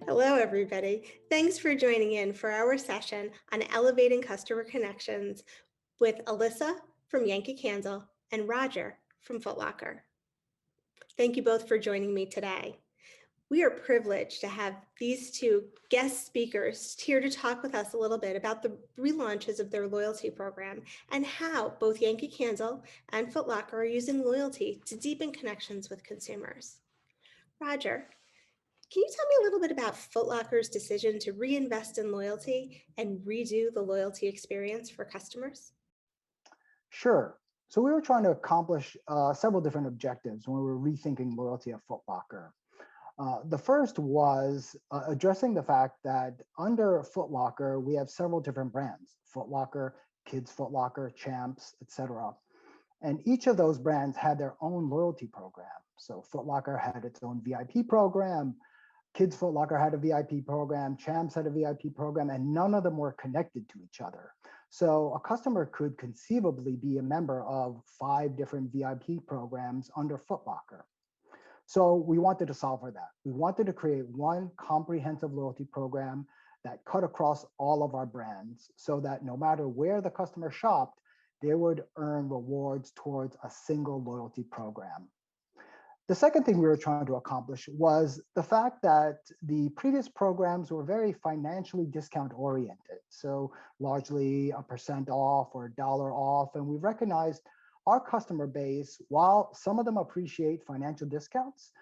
Hello, everybody. Thanks for joining in for our session on elevating customer connections with Alyssa from Yankee Candle and Roger from Foot Locker. Thank you both for joining me today. We are privileged to have these two guest speakers here to talk with us a little bit about the relaunches of their loyalty program and how both Yankee Candle and Foot Locker are using loyalty to deepen connections with consumers. Roger, can you tell me a little bit about Foot Locker's decision to reinvest in loyalty and redo the loyalty experience for customers? Sure. So we were trying to accomplish several different objectives when we were rethinking loyalty at Foot Locker. The first was addressing the fact that under Foot Locker, we have several different brands: Foot Locker, Kids Foot Locker, Champs, etc. And each of those brands had their own loyalty program. So Foot Locker had its own VIP program, Kids Foot Locker had a VIP program, Champs had a VIP program, and none of them were connected to each other. So a customer could conceivably be a member of 5 different VIP programs under Foot Locker. So we wanted to solve for that. We wanted to create one comprehensive loyalty program that cut across all of our brands so that no matter where the customer shopped, they would earn rewards towards a single loyalty program. The second thing we were trying to accomplish was the fact that the previous programs were very financially discount oriented. So largely a % off or $1 off. And we recognized our customer base, while some of them appreciate financial discounts,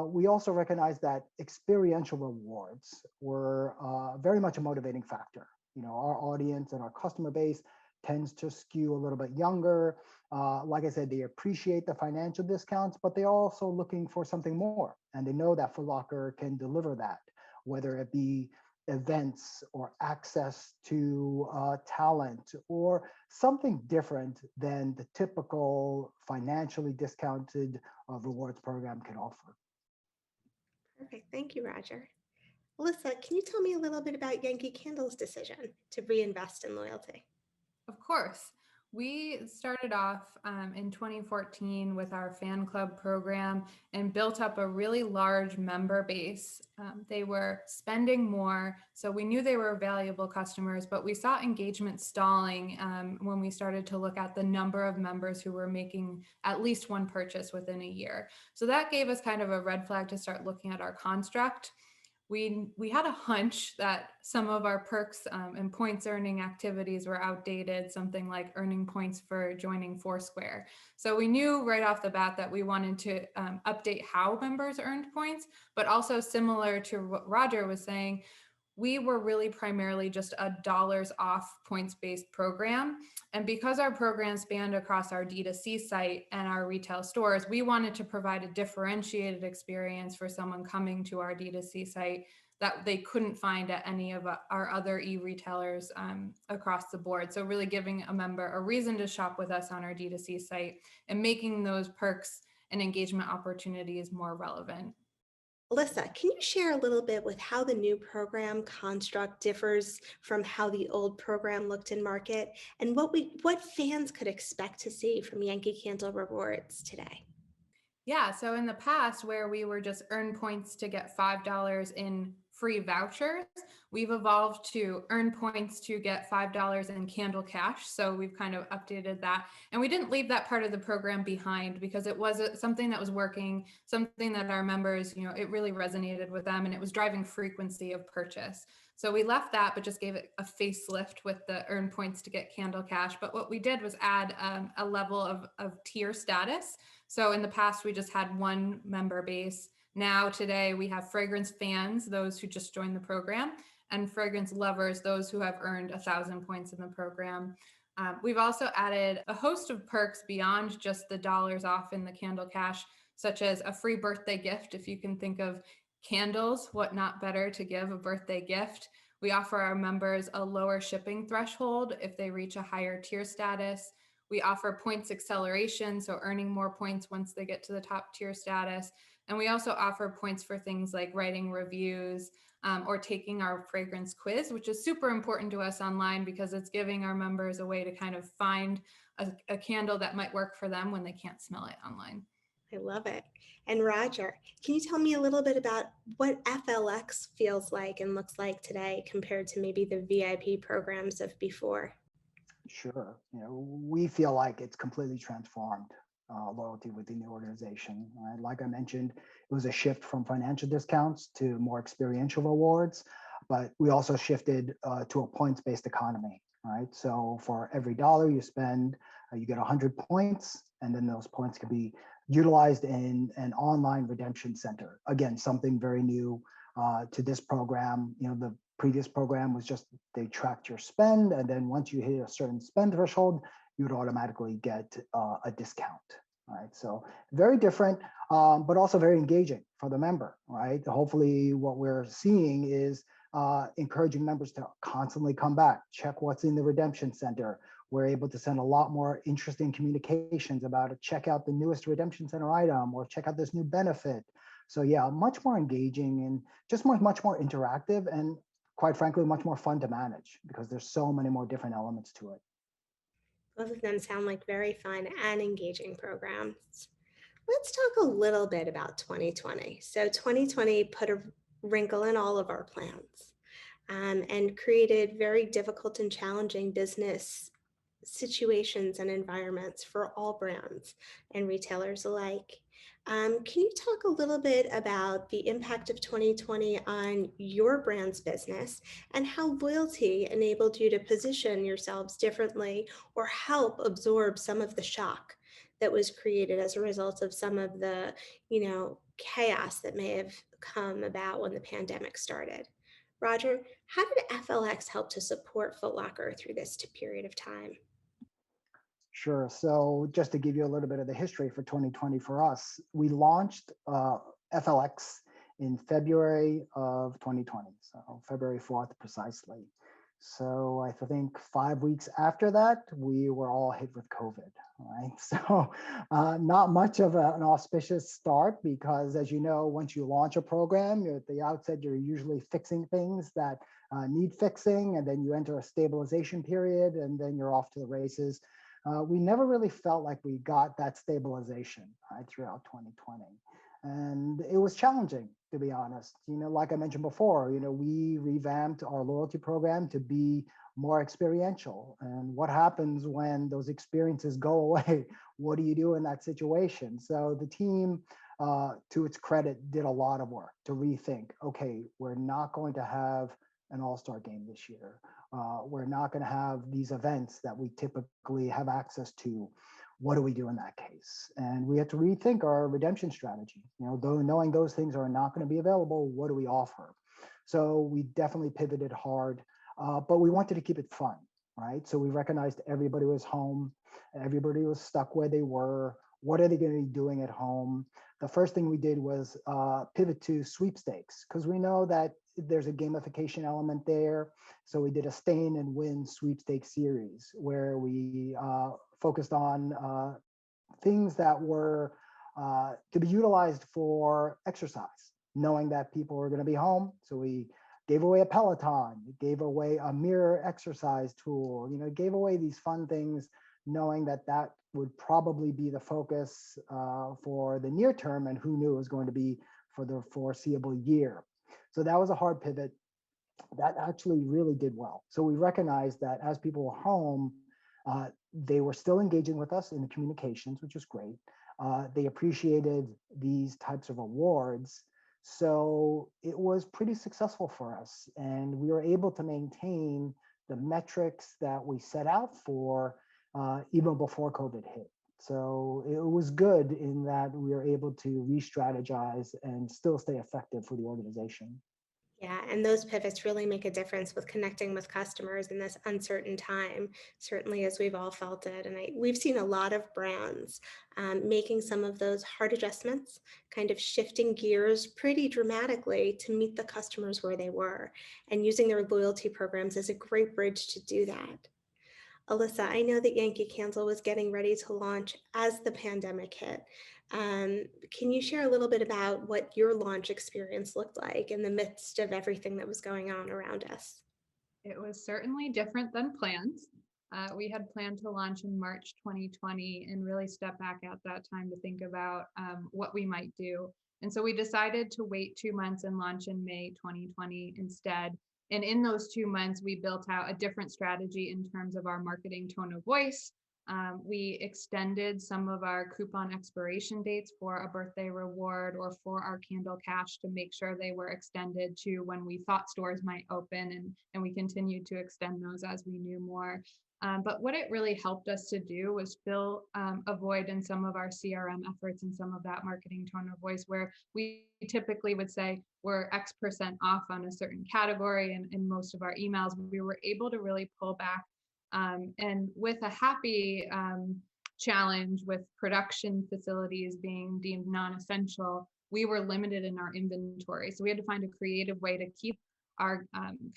we also recognize that experiential rewards were very much a motivating factor. You know, our audience and our customer base tends to skew a little bit younger. Like I said, they appreciate the financial discounts, but they're also looking for something more. And they know that Foot Locker can deliver that, whether it be events or access to talent or something different than the typical financially discounted rewards program can offer. Perfect. Thank you, Roger. Alyssa, can you tell me a little bit about Yankee Candle's decision to reinvest in loyalty? Of course. We started off in 2014 with our fan club program and built up a really large member base. They were spending more, so we knew they were valuable customers, but we saw engagement stalling when we started to look at the number of members who were making at least one purchase within a year. So that gave us kind of a red flag to start looking at our construct. We had a hunch that some of our perks and points earning activities were outdated, something like earning points for joining Foursquare. So we knew right off the bat that we wanted to update how members earned points, but also similar to what Roger was saying, we were really primarily just a dollars off points-based program. And because our program spanned across our D2C site and our retail stores, we wanted to provide a differentiated experience for someone coming to our D2C site that they couldn't find at any of our other e-retailers across the board. So really giving a member a reason to shop with us on our D2C site and making those perks and engagement opportunities more relevant. Alyssa, can you share a little bit with how the new program construct differs from how the old program looked in market and what fans could expect to see from Yankee Candle Rewards today? Yeah, so in the past where we were just earn points to get $5 in free vouchers, we've evolved to earn points to get $5 in candle cash. So we've kind of updated that. And we didn't leave that part of the program behind because it was something that was working, something that our members, it really resonated with them and it was driving frequency of purchase. So we left that, but just gave it a facelift with the earn points to get candle cash. But what we did was add a level of tier status. So in the past, we just had one member base. Now today we have fragrance fans, those who just joined the program, and fragrance lovers, those who have earned 1,000 points in the program. We've also added a host of perks beyond just the dollars off in the candle cash, such as a free birthday gift. If you can think of candles, what not better to give a birthday gift? We offer our members a lower shipping threshold if they reach a higher tier status. We offer points acceleration, so earning more points once they get to the top tier status. And we also offer points for things like writing reviews or taking our fragrance quiz, which is super important to us online because it's giving our members a way to kind of find a candle that might work for them when they can't smell it online. I love it. And Roger, can you tell me a little bit about what FLX feels like and looks like today compared to maybe the VIP programs of before? Sure. We feel like it's completely transformed loyalty within the organization. Right? Like I mentioned, it was a shift from financial discounts to more experiential rewards, but we also shifted to a points-based economy. Right. So for every dollar you spend, you get 100 points, and then those points can be utilized in an online redemption center. Again, something very new to this program. The previous program was just they tracked your spend, and then once you hit a certain spend threshold, you would automatically get a discount. Right, so very different, but also very engaging for the member. Right, hopefully, what we're seeing is encouraging members to constantly come back, check what's in the redemption center. We're able to send a lot more interesting communications about it. Check out the newest redemption center item, or check out this new benefit. So yeah, much more engaging and just much more interactive, and quite frankly, much more fun to manage because there's so many more different elements to it. Both of them sound like very fun and engaging programs. Let's talk a little bit about 2020. So 2020 put a wrinkle in all of our plans, and created very difficult and challenging business situations and environments for all brands and retailers alike. Can you talk a little bit about the impact of 2020 on your brand's business and how loyalty enabled you to position yourselves differently or help absorb some of the shock that was created as a result of some of the, chaos that may have come about when the pandemic started? Roger, how did FLX help to support Foot Locker through this period of time? Sure. So just to give you a little bit of the history for 2020 for us, we launched FLX in February of 2020, so February 4th precisely. So I think 5 weeks after that, we were all hit with COVID, right? So not much of an auspicious start because, as you know, once you launch a program, you're at the outset, you're usually fixing things that need fixing, and then you enter a stabilization period, and then you're off to the races. We never really felt like we got that stabilization, right, throughout 2020. And it was challenging, to be honest. Like I mentioned before, we revamped our loyalty program to be more experiential. And what happens when those experiences go away? What do you do in that situation? So the team, to its credit, did a lot of work to rethink, okay, we're not going to have an all-star game this year. We're not going to have these events that we typically have access to. What do we do in that case? And we had to rethink our redemption strategy. Though knowing those things are not going to be available, what do we offer? So we definitely pivoted hard, but we wanted to keep it fun, right? So we recognized everybody was home, everybody was stuck where they were. What are they going to be doing at home? The first thing we did was pivot to sweepstakes because we know that there's a gamification element there. So we did a stay in and win sweepstakes series where we focused on things that were to be utilized for exercise, knowing that people were going to be home. So we gave away a Peloton, gave away a mirror exercise tool, gave away these fun things, knowing that that would probably be the focus for the near term, and who knew it was going to be for the foreseeable year. So that was a hard pivot. That actually really did well. So we recognized that as people were home, they were still engaging with us in the communications, which was great. They appreciated these types of awards. So it was pretty successful for us. And we were able to maintain the metrics that we set out for even before COVID hit. So it was good in that we were able to re-strategize and still stay effective for the organization. Yeah, and those pivots really make a difference with connecting with customers in this uncertain time, certainly as we've all felt it. And we've seen a lot of brands making some of those hard adjustments, kind of shifting gears pretty dramatically to meet the customers where they were, and using their loyalty programs as a great bridge to do that. Alyssa, I know that Yankee Candle was getting ready to launch as the pandemic hit. Can you share a little bit about what your launch experience looked like in the midst of everything that was going on around us? It was certainly different than planned. We had planned to launch in March 2020 and really step back at that time to think about what we might do. And so we decided to wait 2 months and launch in May 2020 instead. And in those 2 months, we built out a different strategy in terms of our marketing tone of voice. We extended some of our coupon expiration dates for a birthday reward or for our candle cash to make sure they were extended to when we thought stores might open, and we continued to extend those as we knew more. But what it really helped us to do was fill a void in some of our CRM efforts and some of that marketing tone of voice, where we typically would say we're X% off on a certain category. And in most of our emails, we were able to really pull back. And with a happy challenge with production facilities being deemed non-essential, we were limited in our inventory. So we had to find a creative way to keep our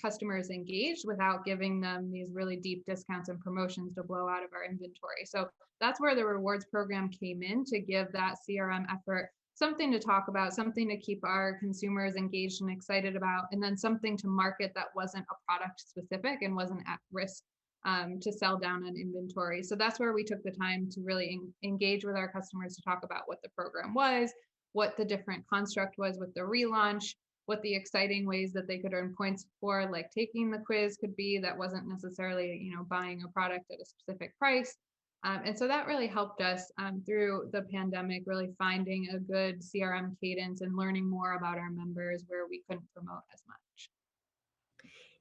customers engaged without giving them these really deep discounts and promotions to blow out of our inventory. So that's where the rewards program came in, to give that CRM effort something to talk about, something to keep our consumers engaged and excited about, and then something to market that wasn't a product specific and wasn't at risk to sell down on inventory. So that's where we took the time to really engage with our customers to talk about what the program was, what the different construct was with the relaunch, what the exciting ways that they could earn points for, like taking the quiz could be, that wasn't necessarily, buying a product at a specific price. And so that really helped us through the pandemic, really finding a good CRM cadence and learning more about our members where we couldn't promote as much.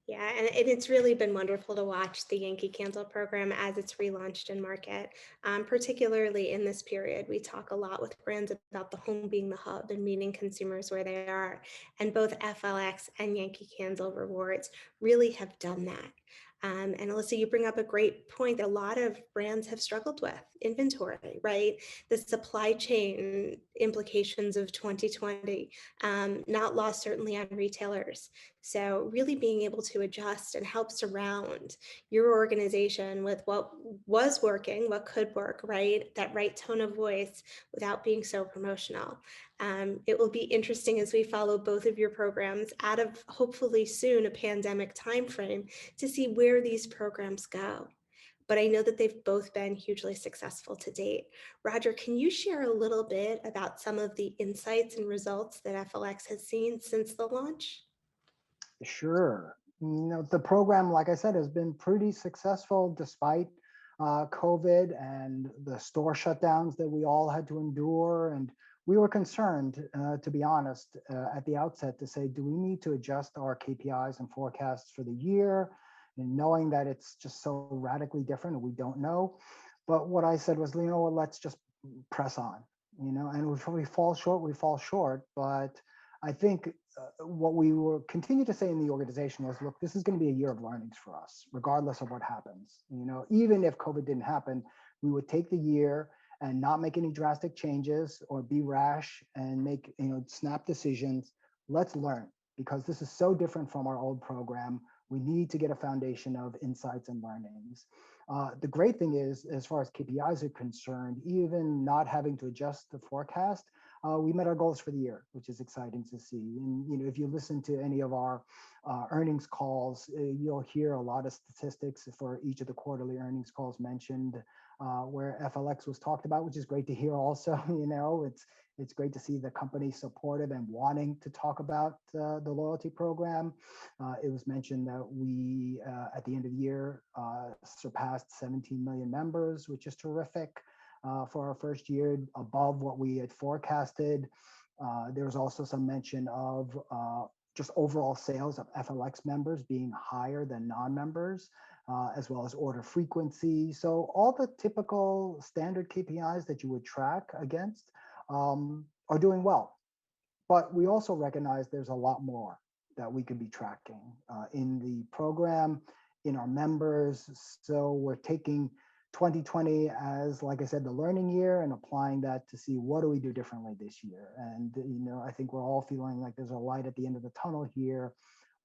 Yeah, and it's really been wonderful to watch the Yankee Candle program as it's relaunched in market, particularly in this period. We talk a lot with brands about the home being the hub and meeting consumers where they are. And both FLX and Yankee Candle Rewards really have done that. And Alyssa, you bring up a great point that a lot of brands have struggled with inventory, right? The supply chain implications of 2020, not lost certainly on retailers. So really being able to adjust and help surround your organization with what was working, what could work, right? That right tone of voice without being so promotional. It will be interesting as we follow both of your programs out of hopefully soon a pandemic timeframe to see where these programs go. But I know that they've both been hugely successful to date. Roger, can you share a little bit about some of the insights and results that FLX has seen since the launch? Sure. The program, like I said, has been pretty successful despite COVID and the store shutdowns that we all had to endure. And we were concerned, to be honest, at the outset to say, do we need to adjust our KPIs and forecasts for the year? And knowing that it's just so radically different and we don't know. But what I said was, let's just press on, and if we fall short, we fall short. But I think what we will continue to say in the organization was, look, this is going to be a year of learnings for us, regardless of what happens. Even if COVID didn't happen, we would take the year and not make any drastic changes or be rash and make, snap decisions. Let's learn, because this is so different from our old program. We need to get a foundation of insights and learnings. The great thing is, as far as KPIs are concerned, even not having to adjust the forecast, we met our goals for the year, which is exciting to see. And if you listen to any of our earnings calls, you'll hear a lot of statistics for each of the quarterly earnings calls mentioned, where FLX was talked about, which is great to hear. Also, it's great to see the company supportive and wanting to talk about the loyalty program. It was mentioned that we, at the end of the year, surpassed 17 million members, which is terrific. For our first year, above what we had forecasted. There was also some mention of just overall sales of FLX members being higher than non-members, as well as order frequency. So all the typical standard KPIs that you would track against are doing well. But we also recognize there's a lot more that we could be tracking in the program, in our members. So we're taking 2020 as, like I said, the learning year, and applying that to see what do we do differently this year. And I think we're all feeling like there's a light at the end of the tunnel here.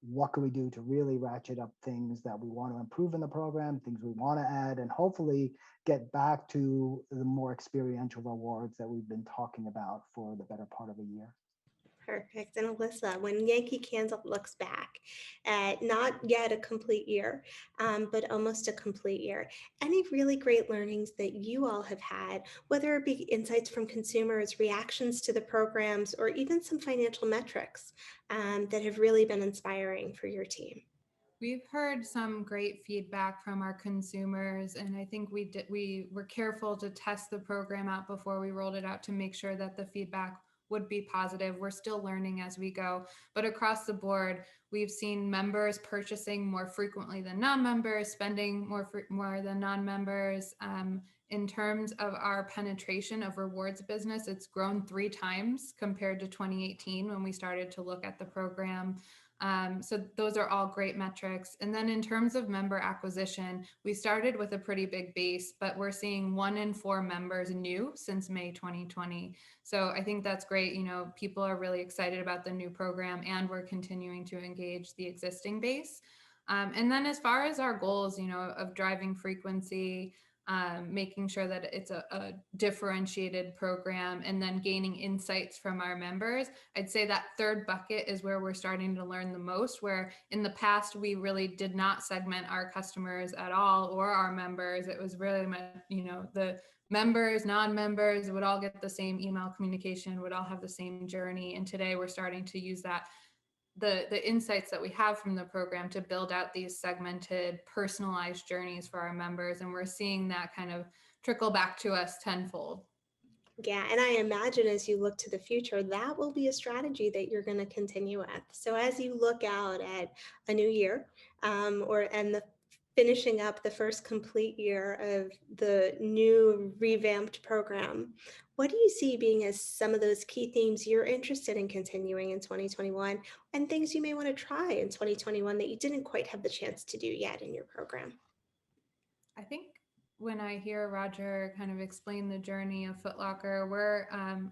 What can we do to really ratchet up things that we want to improve in the program, things we want to add, and hopefully get back to the more experiential rewards that we've been talking about for the better part of a year. Perfect. And Alyssa, when Yankee Candle looks back at not yet a complete year, but almost a complete year, any really great learnings that you all have had, whether it be insights from consumers, reactions to the programs, or even some financial metrics that have really been inspiring for your team? We've heard some great feedback from our consumers, and I think we were careful to test the program out before we rolled it out to make sure that the feedback would be positive. We're still learning as we go, but across the board, we've seen members purchasing more frequently than non-members, spending more than non-members. In terms of our penetration of rewards business, it's grown 3 times compared to 2018 when we started to look at the program. So those are all great metrics. And then in terms of member acquisition, we started with a pretty big base, but we're seeing 1 in 4 members new since May 2020. So I think that's great. You know, people are really excited about the new program, and we're continuing to engage the existing base. And then as far as our goals, you know, of driving frequency, making sure that it's a differentiated program, and then gaining insights from our members. I'd say that third bucket is where we're starting to learn the most, where in the past, we really did not segment our customers at all or our members. It was really, you know, the members, non-members would all get the same email communication, would all have the same journey. And today we're starting to use that the insights that we have from the program to build out these segmented, personalized journeys for our members. And we're seeing that kind of trickle back to us tenfold. Yeah, and I imagine as you look to the future, that will be a strategy that you're going to continue with. So as you look out at a new year, and the finishing up the first complete year of the new revamped program, what do you see being as some of those key themes you're interested in continuing in 2021, and things you may want to try in 2021 that you didn't quite have the chance to do yet in your program? I think when I hear Roger kind of explain the journey of Foot Locker, we're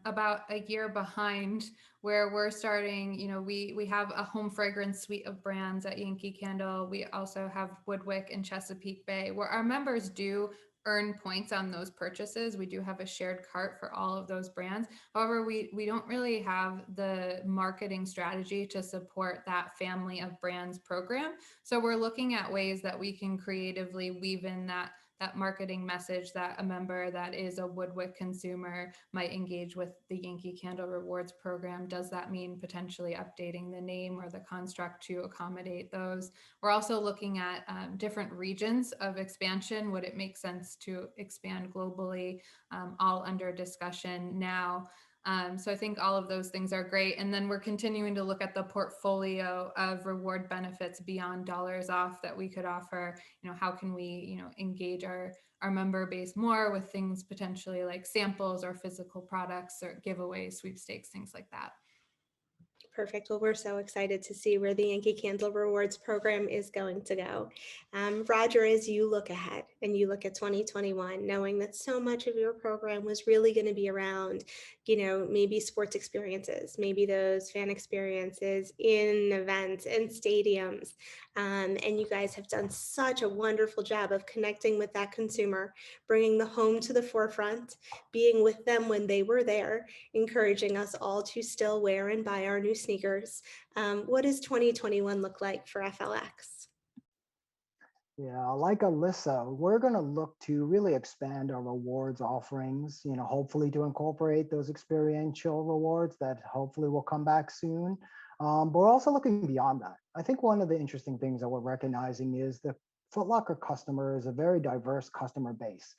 about a year behind where we're starting. You know, we have a home fragrance suite of brands at Yankee Candle. We also have Woodwick and Chesapeake Bay, where our members do earn points on those purchases. We do have a shared cart for all of those brands. However, we don't really have the marketing strategy to support that family of brands program. So we're looking at ways that we can creatively weave in that marketing message that a member that is a Woodwick consumer might engage with the Yankee Candle Rewards program. Does that mean potentially updating the name or the construct to accommodate those? We're also looking at different regions of expansion. Would it make sense to expand globally? All under discussion now. So I think all of those things are great. And then we're continuing to look at the portfolio of reward benefits beyond dollars off that we could offer. You know, how can we, you know, engage our member base more with things potentially like samples or physical products or giveaways, sweepstakes, things like that. Perfect. Well, we're so excited to see where the Yankee Candle Rewards program is going to go. Roger, as you look ahead and you look at 2021, knowing that so much of your program was really going to be around, you know, maybe sports experiences, maybe those fan experiences in events and stadiums. And you guys have done such a wonderful job of connecting with that consumer, bringing the home to the forefront, being with them when they were there, encouraging us all to still wear and buy our new sneakers. What does 2021 look like for FLX? Yeah, like Alyssa, we're going to look to really expand our rewards offerings, you know, hopefully to incorporate those experiential rewards that hopefully will come back soon. But we're also looking beyond that. I think one of the interesting things that we're recognizing is the Foot Locker customer is a very diverse customer base.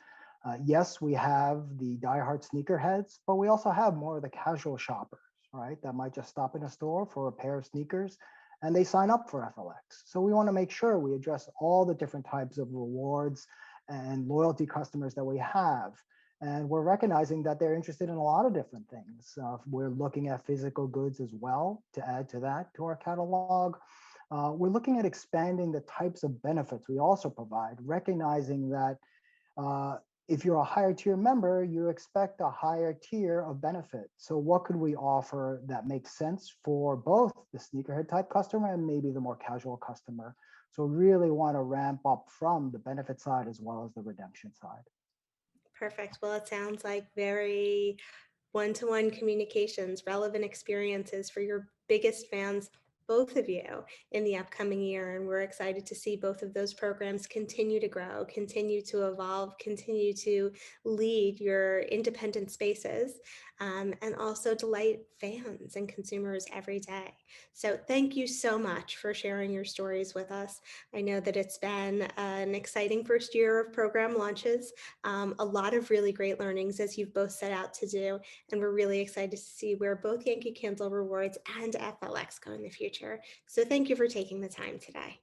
Yes, we have the diehard sneakerheads, but we also have more of the casual shoppers, right? That might just stop in a store for a pair of sneakers and they sign up for FLX. So we want to make sure we address all the different types of rewards and loyalty customers that we have. And we're recognizing that they're interested in a lot of different things. We're looking at physical goods as well to add to that, to our catalog. We're looking at expanding the types of benefits we also provide, recognizing that if you're a higher tier member, you expect a higher tier of benefit. So what could we offer that makes sense for both the sneakerhead type customer and maybe the more casual customer? So really want to ramp up from the benefit side as well as the redemption side. Perfect. Well, it sounds like very one-to-one communications, relevant experiences for your biggest fans, both of you, in the upcoming year. And we're excited to see both of those programs continue to grow, continue to evolve, continue to lead your independent spaces, and also delight fans and consumers every day. So thank you so much for sharing your stories with us. I know that it's been an exciting first year of program launches, a lot of really great learnings as you've both set out to do, and we're really excited to see where both Yankee Candle Rewards and FLX go in the future. So thank you for taking the time today.